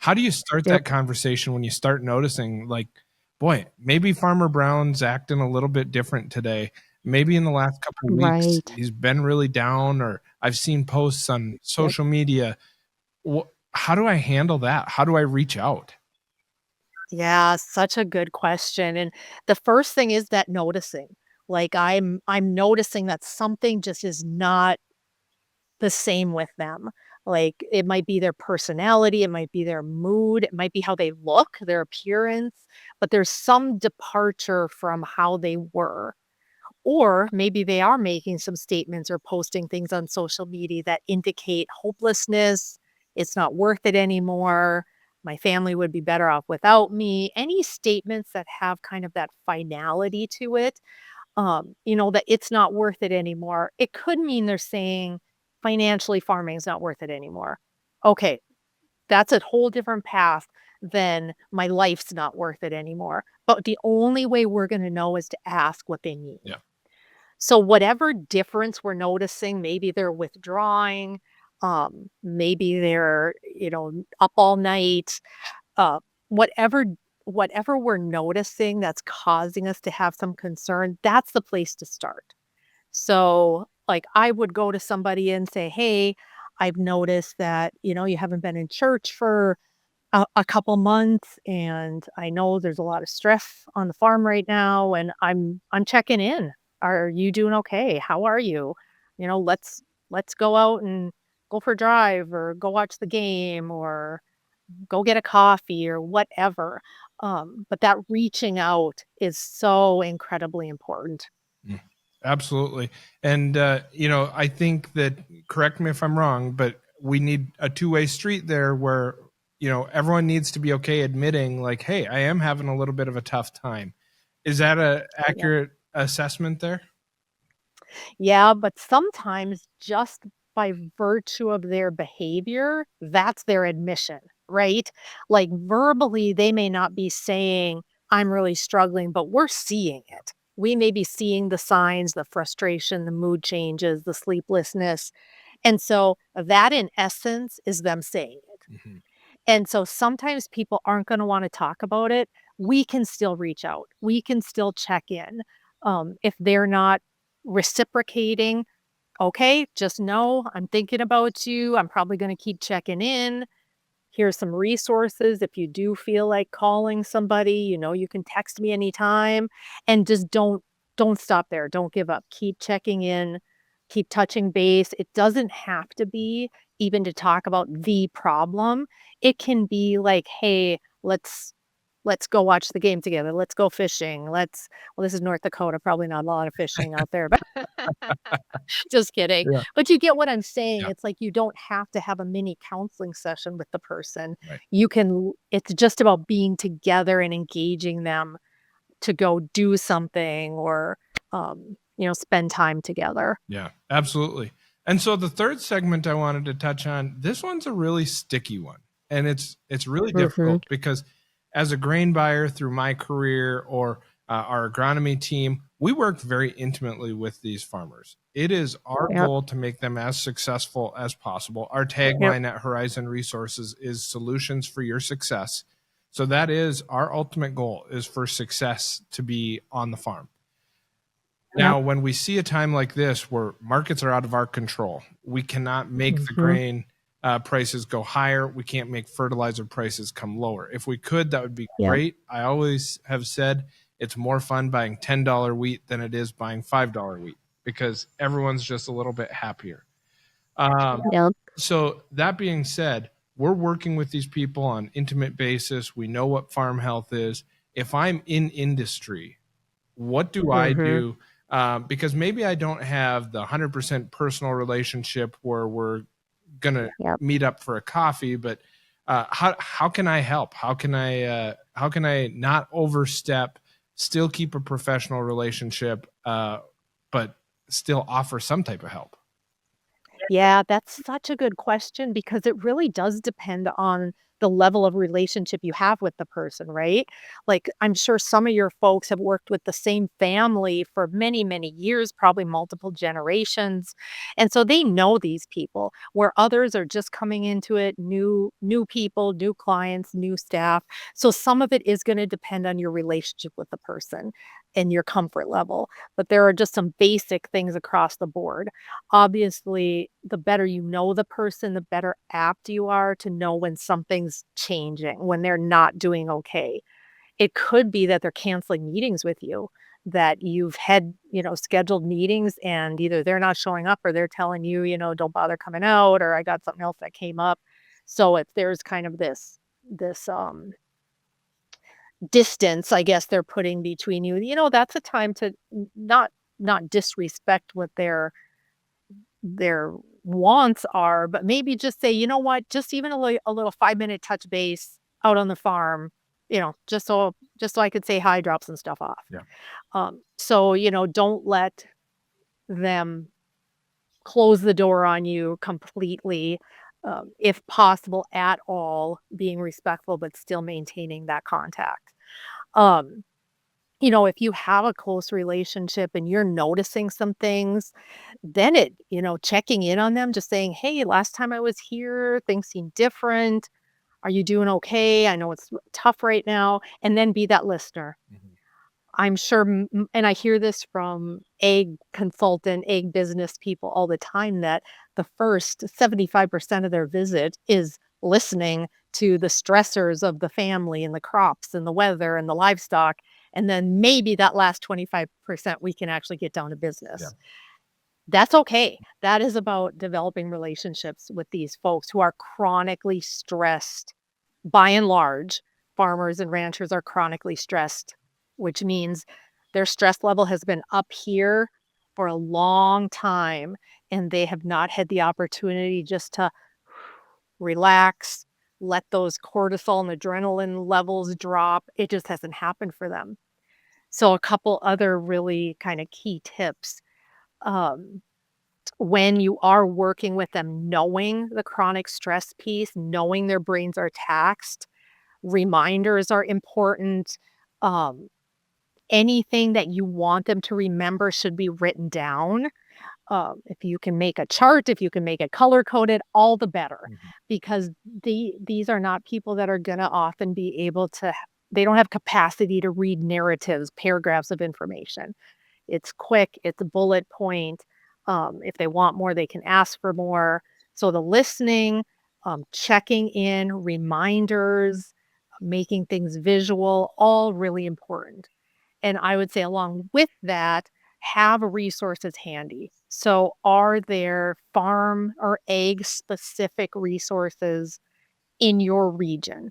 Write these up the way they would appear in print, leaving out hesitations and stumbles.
How do you start Yep. that conversation when you start noticing, like, boy, maybe Farmer Brown's acting a little bit different today. Maybe in the last couple of weeks Right. he's been really down, or I've seen posts on Yep. social media. How do I handle that? How do I reach out? Yeah, such a good question, and the first thing is that noticing. Like, I'm noticing that something just is not the same with them. Like, it might be their personality, it might be their mood, it might be how they look, their appearance, but there's some departure from how they were. Or maybe they are making some statements or posting things on social media that indicate hopelessness, it's not worth it anymore, my family would be better off without me. Any statements that have kind of that finality to it, that it's not worth it anymore. It could mean they're saying financially farming is not worth it anymore. Okay, that's a whole different path than my life's not worth it anymore. But the only way we're going to know is to ask what they mean. Yeah. So whatever difference we're noticing, maybe they're withdrawing, maybe they're, up all night, uh, whatever whatever we're noticing that's causing us to have some concern, that's the place to start. So, like, I would go to somebody and say, "Hey, I've noticed that, you haven't been in church for a couple months, and I know there's a lot of stress on the farm right now, and I'm checking in. Are you doing okay? How are you? Let's go out and go for a drive or go watch the game or go get a coffee or whatever." But that reaching out is so incredibly important. Mm, absolutely. And, I think that, correct me if I'm wrong, but we need a two-way street there where, everyone needs to be okay admitting, like, hey, I am having a little bit of a tough time. Is that a Yep. accurate assessment there? Yeah, but sometimes just by virtue of their behavior, that's their admission, right? Like verbally, they may not be saying, I'm really struggling, but we're seeing it. We may be seeing the signs, the frustration, the mood changes, the sleeplessness. And so that in essence is them saying it. Mhm. And so sometimes people aren't going to want to talk about it. We can still reach out. We can still check in. If they're not reciprocating, okay, just know I'm thinking about you. I'm probably going to keep checking in. Here's some resources. If you do feel like calling somebody, you can text me anytime, and just don't stop there. Don't give up. Keep checking in, keep touching base. It doesn't have to be even to talk about the problem. It can be like, "Hey, let's go watch the game together. Let's go fishing. Well, this is North Dakota, probably not a lot of fishing out there, but just kidding. Yeah. But you get what I'm saying. Yeah. It's like you don't have to have a mini counseling session with the person. Right. It's just about being together and engaging them to go do something or, spend time together. Yeah, absolutely. And so the third segment I wanted to touch on, this one's a really sticky one. And it's really Mhm. difficult because as a grain buyer through my career, or our agronomy team, we work very intimately with these farmers. It is our Yep. goal to make them as successful as possible. Our Yep. tagline at Horizon Resources is solutions for your success. So that is our ultimate goal, is for success to be on the farm. Yep. Now, when we see a time like this where markets are out of our control, we cannot make the Mhm. grain prices go higher. We can't make fertilizer prices come lower. If we could, that would be Yep. great. I always have said it's more fun buying $10 wheat than it is buying $5 wheat, because everyone's just a little bit happier. Yep. So that being said, we're working with these people on intimate basis. We know what farm health is. If I'm in industry, what do I Mhm. do? Because maybe I don't have the 100% personal relationship where we're gonna Yep. meet up for a coffee, but how can I help? How can I not overstep, still keep a professional relationship, but still offer some type of help? Yeah, that's such a good question because it really does depend on the level of relationship you have with the person, right? Like, I'm sure some of your folks have worked with the same family for many, many years, probably multiple generations, and so they know these people, where others are just coming into it, new people, new clients, new staff. So some of it is gonna depend on your relationship with the person and your comfort level, but there are just some basic things across the board. Obviously, the better you know the person, the better apt you are to know when something's changing, when they're not doing okay. It could be that they're canceling meetings with you, that you've had, scheduled meetings and either they're not showing up or they're telling you, "Don't bother coming out," or "I got something else that came up." So if there's kind of this distance, I guess they're putting between you, that's a time to not disrespect what their wants are, but maybe just say, "You know what? Just even a little 5-minute touch base out on the farm, just so I could say hi, drop some stuff off." Yeah. So, don't let them close the door on you completely, if possible at all, being respectful, but still maintaining that contact. Um, if you have a close relationship and you're noticing some things, then checking in on them, just saying, "Hey, last time I was here, things seem different. Are you doing okay? I know it's tough right now." And then be that listener. Mhm. I'm sure, and I hear this from egg business people all the time, that the first 75% of their visit is listening to the stressors of the family and the crops and the weather and the livestock. And then maybe that last 25% we can actually get down to Yeah. business. That's okay. That is about developing relationships with these folks who are chronically stressed. By and large, farmers and ranchers are chronically stressed, which means their stress level has been up here for a long time, and they have not had the opportunity just to relax, let those cortisol and adrenaline levels drop. It just hasn't happened for them. So, a couple other really kind of key tips. Um, when you are working with them, knowing the chronic stress piece, knowing their brains are taxed, reminders are important. Um, Anything that you want them to remember should be written down. If you can make a chart, if you can make it color coded, all the better, Mhm. because these are not people that are going to often be able to. They don't have capacity to read narratives, paragraphs of information. It's quick, it's a bullet point. If they want more, they can ask for more. So the listening, checking in, reminders, making things visual, all really important. And I would say along with that, have resources handy. So are there farm or egg specific resources in your region?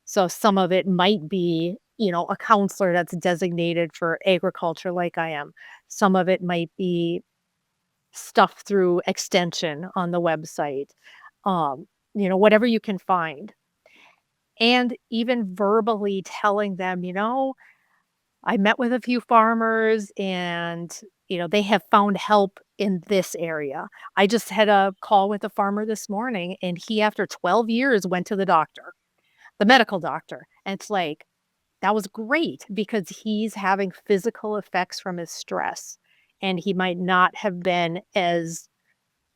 So some of it might be, a counselor that's designated for agriculture like I am. Some of it might be stuff through extension on the website. Whatever you can find. And even verbally telling them, I met with a few farmers and, they have found help in this area. I just had a call with a farmer this morning and he, after 12 years, went to the doctor, the medical doctor. And it's like, that was great because he's having physical effects from his stress, and he might not have been as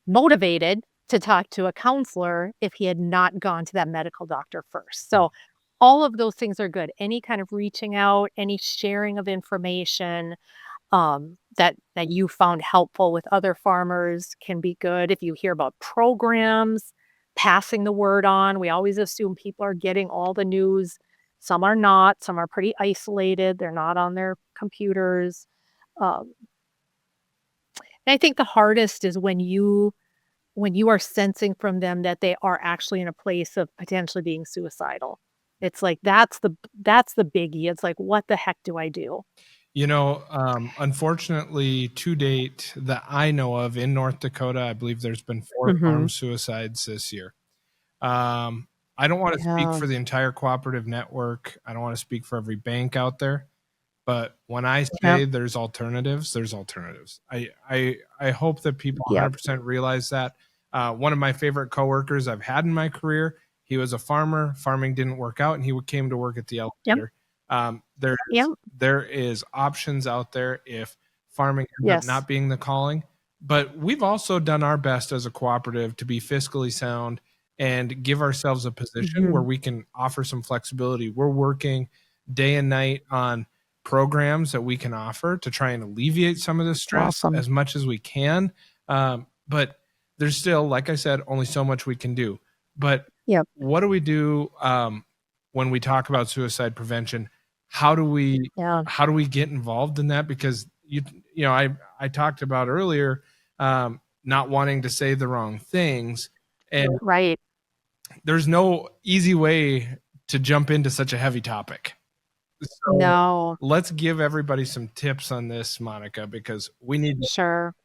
motivated to talk to a counselor if he had not gone to that medical doctor first. So all of those things are good. Any kind of reaching out, any sharing of information, that you found helpful with other farmers can be good. If you hear about programs, passing the word on. We always assume people are getting all the news. Some are not. Some are pretty isolated. They're not on their computers. Um, and I think the hardest is when you are sensing from them that they are actually in a place of potentially being suicidal. It's like that's the biggie. It's like, what the heck do I do? Unfortunately, to date, that I know of in North Dakota, I believe there's been 4 Mhm. farm suicides this year. Um, I don't wanna speak Yeah. for the entire cooperative network. I don't wanna speak for every bank out there, but when I Yep. say there's alternatives, there's alternatives. I hope that people Yep. 100% realize that. One of my favorite coworkers I've had in my career, he was a farmer. Farming didn't work out, and he came to work at the Yep. elevator. Yep. There is options out there if farming ends up Yes. not being the calling. But we've also done our best as a cooperative to be fiscally sound and give ourselves a position where Mhm. we can offer some flexibility. We're working day and night on programs that we can offer to try and alleviate some of the stress Awesome. as much as we can. But there's still, like I said, only so much we can do. But Yep. what do we do when we talk about suicide prevention? How do we Yeah. get involved in that? Because I talked about earlier not wanting to say the wrong things, and Right. there's no easy way to jump into such a heavy topic. So No. let's give everybody some tips on this, Monica, because we need to. Sure.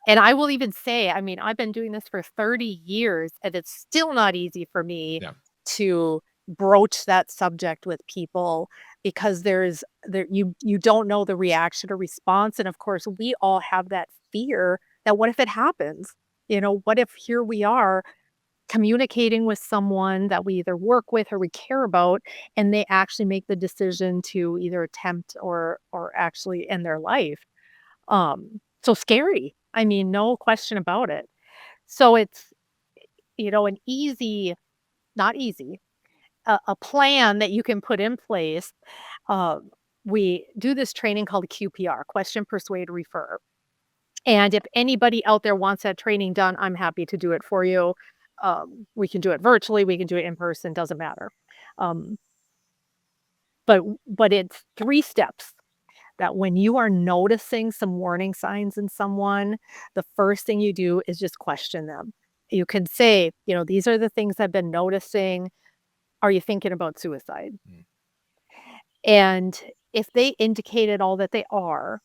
And I will even say, I mean, I've been doing this for 30 years, and it's still not easy for me Yeah. to broach that subject with people because you don't know the reaction or response, and of course, we all have that fear that what if it happens? What if here we are communicating with someone that we either work with or we care about, and they actually make the decision to either attempt or actually end their life. So scary. I mean, no question about it. So it's, an easy, not easy, a plan that you can put in place. Um, we do this training called QPR, question, persuade, refer. And if anybody out there wants that training done, I'm happy to do it for you. We can do it virtually, we can do it in person, doesn't matter. Um, but it's 3 steps that when you are noticing some warning signs in someone, the first thing you do is just question them. You can say, "These are the things I've been noticing. Are you thinking about suicide?" Mm. And if they indicate at all that they are,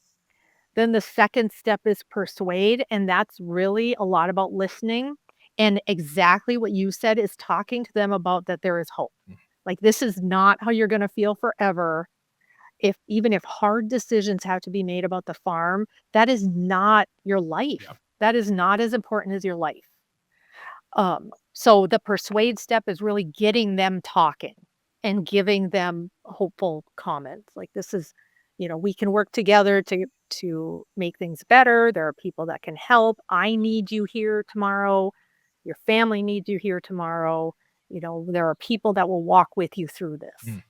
then the second step is persuade, and that's really a lot about listening, and exactly what you said is talking to them about that there is hope. Mm. Like, this is not how you're gonna feel forever. Even if hard decisions have to be made about the farm, that is not your life. Yeah. That is not as important as your life. So the persuade step is really getting them talking and giving them hopeful comments. Like, this is, we can work together to make things better. There are people that can help. I need you here tomorrow. Your family needs you here tomorrow. There are people that will walk with you through this. Mm.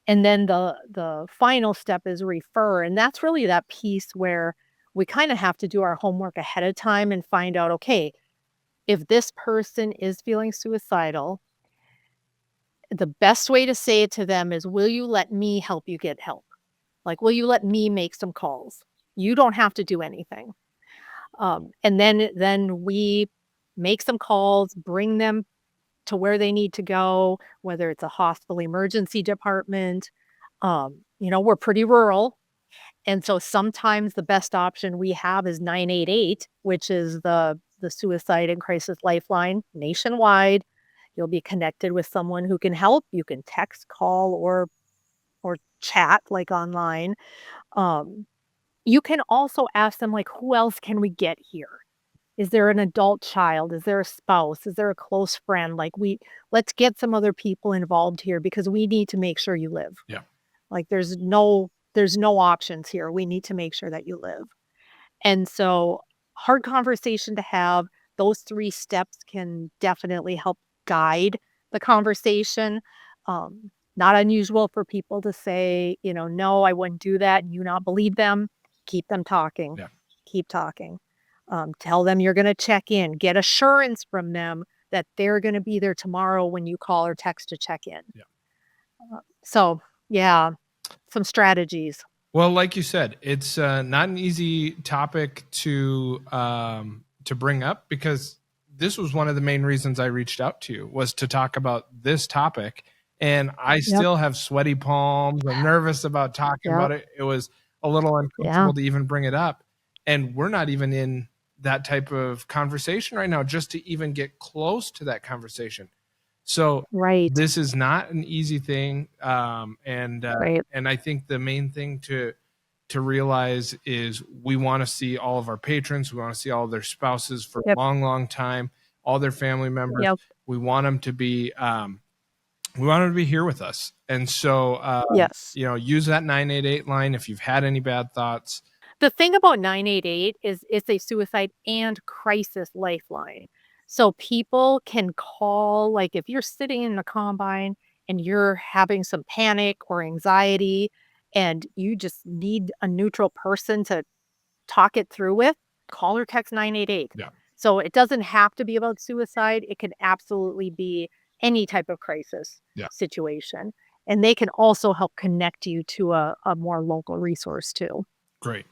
And then the final step is refer, and that's really that piece where we kinda have to do our homework ahead of time and find out, okay, if this person is feeling suicidal, the best way to say it to them is, "Will you let me help you get help? Like, will you let me make some calls? You don't have to do anything." And then we make some calls, bring them to where they need to go, whether it's a hospital emergency department. We're pretty rural. And so sometimes the best option we have is 988, which is the suicide and crisis lifeline nationwide. You'll be connected with someone who can help. You can text, call, or chat like online. Um, you can also ask them like, who else can we get here? Is there an adult child? Is there a spouse? Is there a close friend? Like, let's get some other people involved here because we need to make sure you live. Yeah. Like, there's no options here. We need to make sure that you live. And so, hard conversation to have. Those 3 steps can definitely help guide the conversation. Not unusual for people to say, "No, I wouldn't do that," and you not believe them. Keep them talking. Yeah. Keep talking. Tell them you're gonna check in. Get assurance from them that they're gonna be there tomorrow when you call or text to check in. Yeah. So, yeah, some strategies. Well, like you said, it's not an easy topic to bring up, because this was one of the main reasons I reached out to you, was to talk about this topic. And I Yep, still have sweaty palms. I'm nervous about talking yep, about it. It was a little yeah, uncomfortable to even bring it up. And we're not even in that type of conversation right now, just to even get close to that conversation. So right, this is not an easy thing, right, and I think the main thing to realize is we want to see all of our patrons, we want to see all of their spouses for a yep, long, long time, all their family members. yep, We want them to be here with us. And so, Yes. use that 988 line if you've had any bad thoughts. The thing about 988 is it's a suicide and crisis lifeline. So people can call, like if you're sitting in the combine and you're having some panic or anxiety and you just need a neutral person to talk it through with, call or text 988. Yeah. So it doesn't have to be about suicide. It can absolutely be any type of crisis Yeah. situation. And they can also help connect you to a more local resource too. Great.